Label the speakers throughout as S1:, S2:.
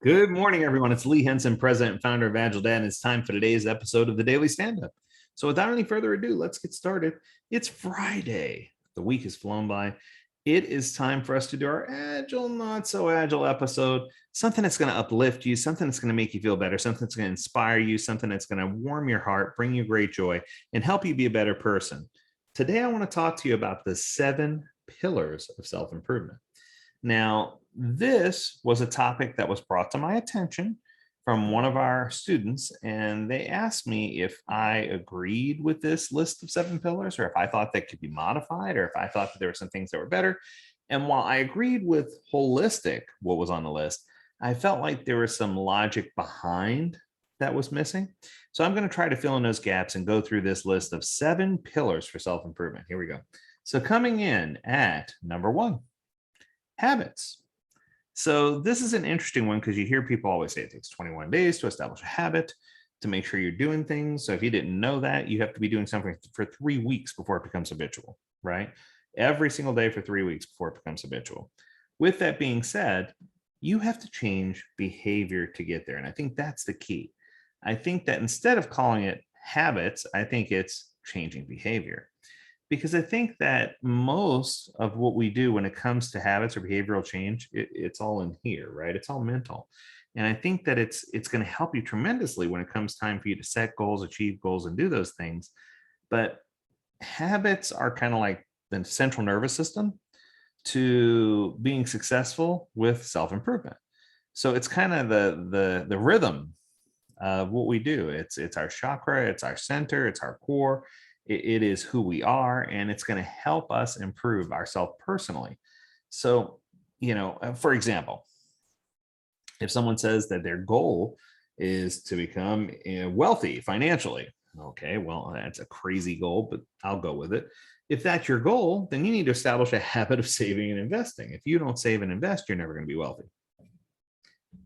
S1: Good morning, everyone. It's Lee Henson, president and founder of Agiledad, and it's time for today's episode of the Daily Standup. So, without any further ado, let's get started. It's Friday. The week has flown by. It is time for us to do our Agile, Not So Agile episode. Something that's going to uplift you, something that's going to make you feel better, something that's going to inspire you, something that's going to warm your heart, bring you great joy, and help you be a better person. Today, I want to talk to you about the 7 pillars of self improvement. Now, this was a topic that was brought to my attention from one of our students, and they asked me if I agreed with this list of 7 pillars, or if I thought that could be modified, or if I thought that there were some things that were better. And while I agreed with holistic what was on the list, I felt like there was some logic behind that was missing. So I'm going to try to fill in those gaps and go through this list of 7 pillars for self-improvement. Here we go. So coming in at number 1, habits. So this is an interesting one because you hear people always say it takes 21 days to establish a habit, to make sure you're doing things. So if you didn't know that, you have to be doing something for 3 weeks before it becomes habitual, right? Every single day for 3 weeks before it becomes habitual. With that being said, you have to change behavior to get there. And I think that's the key. I think that instead of calling it habits, I think it's changing behavior. Because I think that most of what we do when it comes to habits or behavioral change, it's all in here, right? It's all mental. And I think that it's going to help you tremendously when it comes time for you to set goals, achieve goals, and do those things. But habits are kind of like the central nervous system to being successful with self-improvement. So it's kind of the rhythm of what we do. It's our chakra, it's our center, it's our core. It is who we are, and it's going to help us improve ourselves personally. So, for example, if someone says that their goal is to become wealthy financially, okay, well, that's a crazy goal, but I'll go with it. If that's your goal, then you need to establish a habit of saving and investing. If you don't save and invest, you're never going to be wealthy.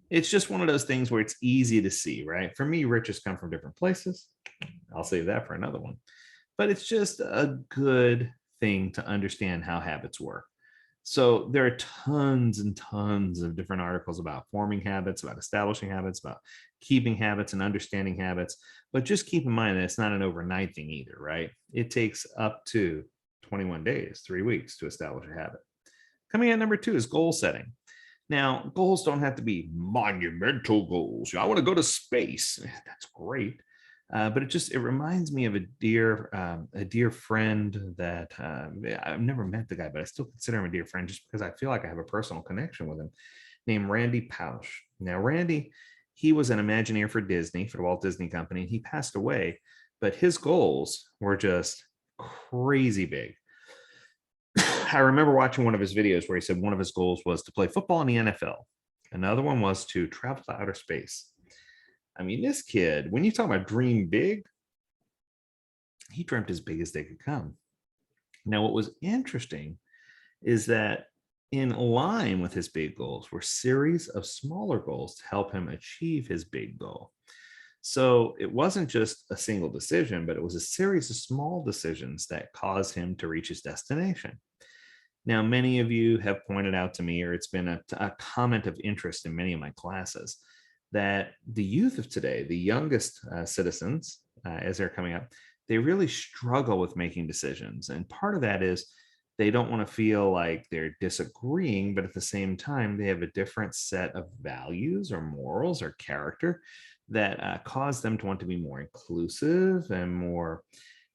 S1: It's just one of those things where it's easy to see, right? For me, riches come from different places. I'll save that for another one. But it's just a good thing to understand how habits work. So there are tons and tons of different articles about forming habits, about establishing habits, about keeping habits and understanding habits. But just keep in mind that it's not an overnight thing either, right? It takes up to 21 days, 3 weeks to establish a habit. Coming in number 2 is goal setting. Now, goals don't have to be monumental goals. I want to go to space. That's great. But it reminds me of a dear friend that I've never met the guy, but I still consider him a dear friend just because I feel like I have a personal connection with him, named Randy Pausch. Now, Randy, he was an Imagineer for Disney, for the Walt Disney Company. He passed away, but his goals were just crazy big. I remember watching one of his videos where he said one of his goals was to play football in the NFL. Another one was to travel to outer space. I mean, this kid, when you talk about dream big, he dreamt as big as they could come. Now, what was interesting is that in line with his big goals were series of smaller goals to help him achieve his big goal. So it wasn't just a single decision, but it was a series of small decisions that caused him to reach his destination. Now, many of you have pointed out to me, or it's been a comment of interest in many of my classes, that the youth of today, the youngest citizens, as they're coming up, they really struggle with making decisions. And part of that is they don't want to feel like they're disagreeing, but at the same time, they have a different set of values or morals or character that cause them to want to be more inclusive and more,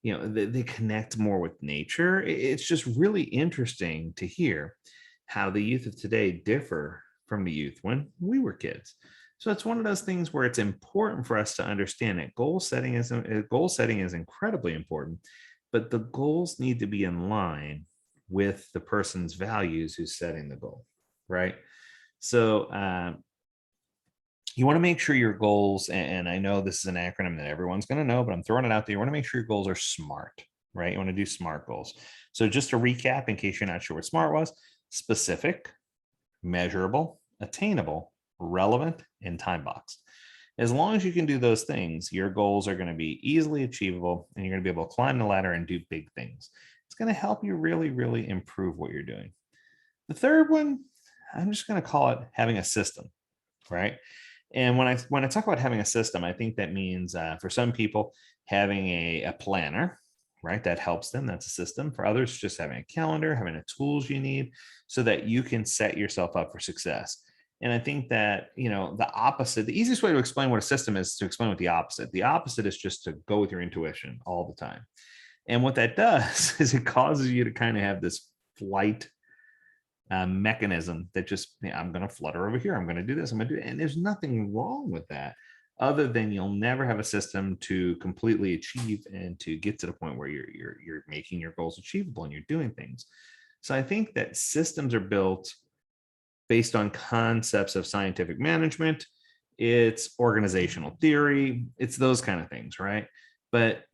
S1: they connect more with nature. It's just really interesting to hear how the youth of today differ from the youth when we were kids. So it's one of those things where it's important for us to understand that goal setting is incredibly important, but the goals need to be in line with the person's values who's setting the goal, right? So you want to make sure your goals, and I know this is an acronym that everyone's going to know, but I'm throwing it out there. You want to make sure your goals are SMART, right? You want to do SMART goals. So just to recap, in case you're not sure what SMART was: specific, measurable, attainable, relevant, and time boxed. As long as you can do those things, your goals are going to be easily achievable, and you're going to be able to climb the ladder and do big things. It's going to help you really, really improve what you're doing. The third one, I'm just going to call it having a system. right? And when I talk about having a system, I think that means for some people having a planner, right? That helps them. That's a system. For others, just having a calendar, having the tools you need so that you can set yourself up for success. And I think that, the opposite, the easiest way to explain what a system is to explain what the opposite. The opposite is just to go with your intuition all the time. And what that does is it causes you to kind of have this flight mechanism that just, I'm going to flutter over here. I'm going to do this. I'm going to do it. And there's nothing wrong with that other than you'll never have a system to completely achieve and to get to the point where you're making your goals achievable and you're doing things. So I think that systems are built based on concepts of scientific management. It's organizational theory. It's those kind of things, right? But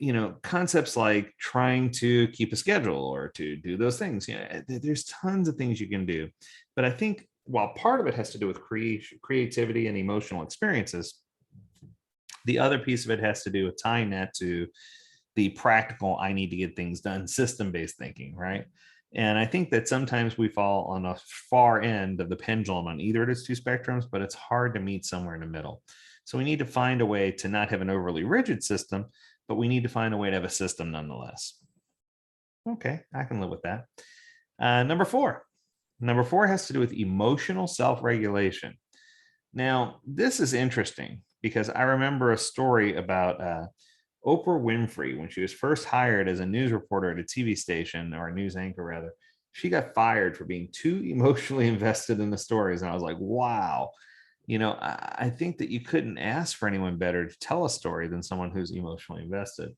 S1: concepts like trying to keep a schedule or to do those things, there's tons of things you can do. But I think while part of it has to do with creativity and emotional experiences, the other piece of it has to do with tying that to the practical, I need to get things done, system-based thinking, right? And I think that sometimes we fall on a far end of the pendulum on either of those two spectrums, but it's hard to meet somewhere in the middle. So we need to find a way to not have an overly rigid system, but we need to find a way to have a system nonetheless. Okay, I can live with that. Number four has to do with emotional self-regulation. Now, this is interesting because I remember a story about Oprah Winfrey, when she was first hired as a news reporter at a TV station, or a news anchor rather. She got fired for being too emotionally invested in the stories. And I was like, wow, I think that you couldn't ask for anyone better to tell a story than someone who's emotionally invested.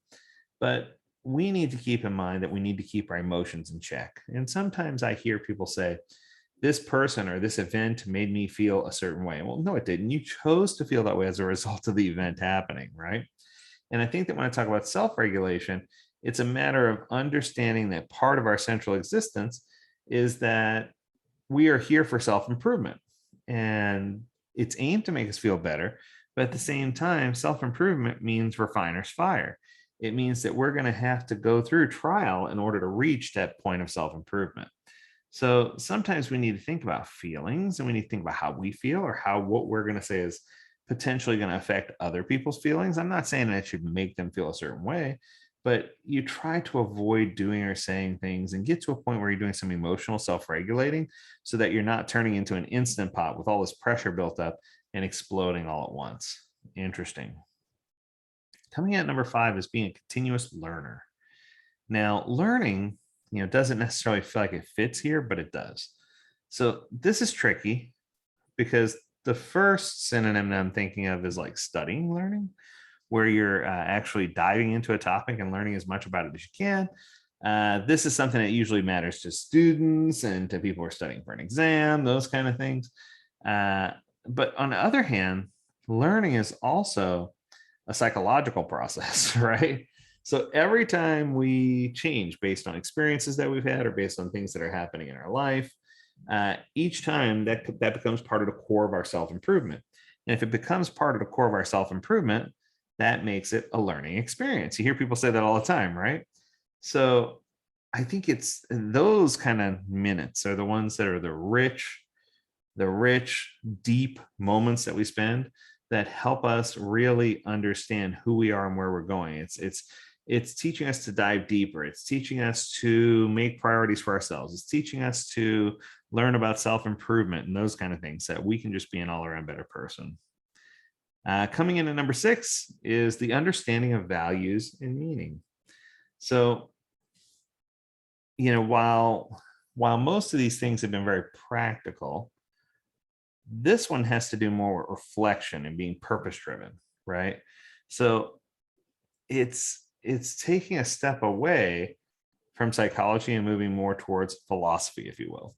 S1: But we need to keep in mind that we need to keep our emotions in check. And sometimes I hear people say, this person or this event made me feel a certain way. Well, no, it didn't. You chose to feel that way as a result of the event happening, right? And I think that when I talk about self-regulation, it's a matter of understanding that part of our central existence is that we are here for self-improvement. And it's aimed to make us feel better. But at the same time, self-improvement means refiner's fire. It means that we're going to have to go through trial in order to reach that point of self-improvement. So sometimes we need to think about feelings, and we need to think about how we feel or how what we're going to say is potentially going to affect other people's feelings. I'm not saying that it should make them feel a certain way, but you try to avoid doing or saying things and get to a point where you're doing some emotional self-regulating so that you're not turning into an instant pot with all this pressure built up and exploding all at once. Interesting. Coming at number 5 is being a continuous learner. Now, learning, doesn't necessarily feel like it fits here, but it does. So this is tricky because the first synonym that I'm thinking of is like studying learning, where you're actually diving into a topic and learning as much about it as you can. This is something that usually matters to students and to people who are studying for an exam, those kind of things. But on the other hand, learning is also a psychological process, right? So every time we change based on experiences that we've had or based on things that are happening in our life, each time that becomes part of the core of our self-improvement. And if it becomes part of the core of our self-improvement, that makes it a learning experience. You hear people say that all the time, right? So I think it's those kind of minutes are the ones that are the rich, deep moments that we spend that help us really understand who we are and where we're going. It's teaching us to dive deeper. It's teaching us to make priorities for ourselves. It's teaching us to learn about self-improvement and those kind of things that we can just be an all-around better person. Coming in at number 6 is the understanding of values and meaning. So, while most of these things have been very practical, this one has to do more with reflection and being purpose-driven, right? So it's taking a step away from psychology and moving more towards philosophy, if you will.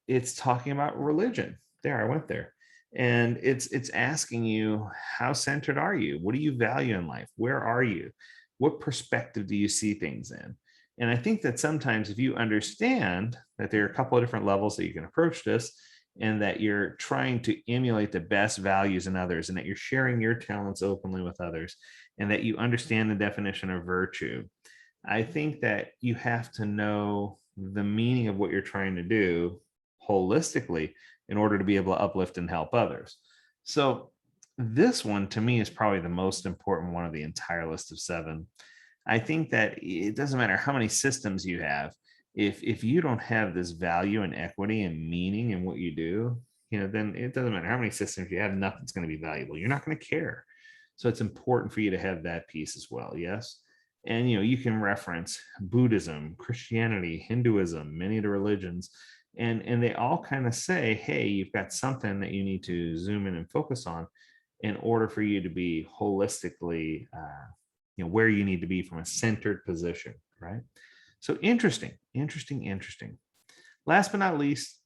S1: It's talking about religion. There, I went there. And it's asking you, how centered are you? What do you value in life? Where are you? What perspective do you see things in? And I think that sometimes if you understand that there are a couple of different levels that you can approach this, and that you're trying to emulate the best values in others, and that you're sharing your talents openly with others, and that you understand the definition of virtue, I think that you have to know the meaning of what you're trying to do holistically in order to be able to uplift and help others. So this one to me is probably the most important one of the entire list of 7. I think that it doesn't matter how many systems you have. If you don't have this value and equity and meaning in what you do, then it doesn't matter how many systems you have, nothing's going to be valuable. You're not going to care. So it's important for you to have that piece as well. Yes. And you can reference Buddhism, Christianity, Hinduism, many of the religions, and they all kind of say, hey, you've got something that you need to zoom in and focus on in order for you to be holistically where you need to be from a centered position, right? So interesting. Last but not least,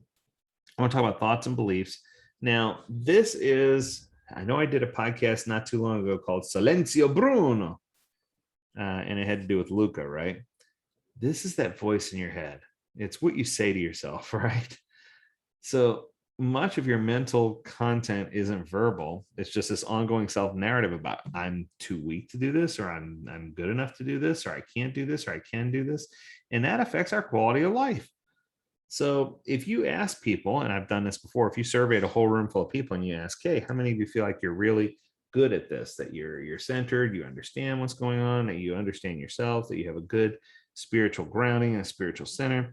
S1: I want to talk about thoughts and beliefs. Now, this is, I know I did a podcast not too long ago called Silenzio Bruno, and it had to do with Luca, right? This is that voice in your head. It's what you say to yourself, right? So much of your mental content isn't verbal. It's just this ongoing self-narrative about I'm too weak to do this, or I'm good enough to do this, or I can't do this, or I can do this. And that affects our quality of life. So if you ask people, and I've done this before, if you surveyed a whole room full of people and you ask, hey, how many of you feel like you're really good at this, that you're centered, you understand what's going on, that you understand yourself, that you have a good spiritual grounding and a spiritual center,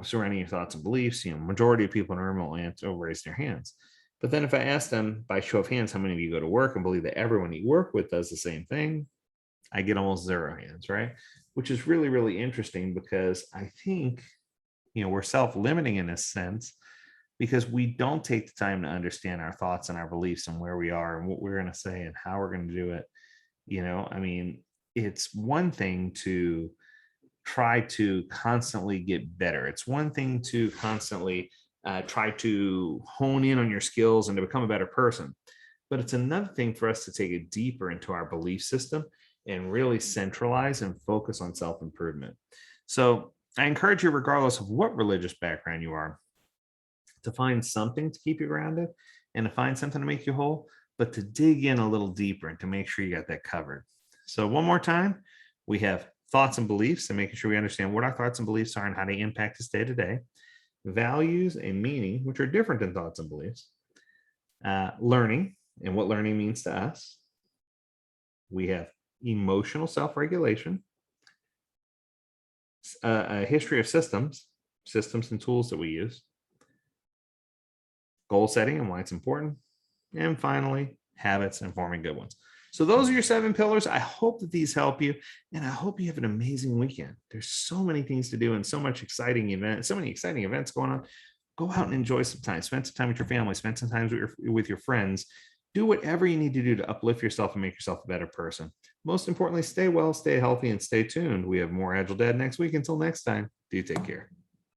S1: surrounding your thoughts and beliefs, majority of people in the room will raise their hands. But then if I ask them by show of hands, how many of you go to work and believe that everyone you work with does the same thing, I get almost 0 hands, right? Which is really, really interesting, because I think, we're self-limiting in a sense, because we don't take the time to understand our thoughts and our beliefs and where we are and what we're going to say and how we're going to do it. It's one thing to try to constantly get better. It's one thing to constantly try to hone in on your skills and to become a better person. But it's another thing for us to take it deeper into our belief system and really centralize and focus on self-improvement. So I encourage you, regardless of what religious background you are, to find something to keep you grounded and to find something to make you whole, but to dig in a little deeper and to make sure you got that covered. So one more time, we have thoughts and beliefs, and making sure we understand what our thoughts and beliefs are and how they impact us day to day. Values and meaning, which are different than thoughts and beliefs. Learning and what learning means to us. We have emotional self-regulation. A history of systems and tools that we use. Goal setting and why it's important. And finally, habits and forming good ones. So those are your 7 pillars. I hope that these help you, and I hope you have an amazing weekend. There's so many things to do and so many exciting events going on. Go out and enjoy some time. Spend some time with your family. Spend some time with your friends. Do whatever you need to do to uplift yourself and make yourself a better person. Most importantly, stay well, stay healthy, and stay tuned. We have more Agiledad next week. Until next time, do take care.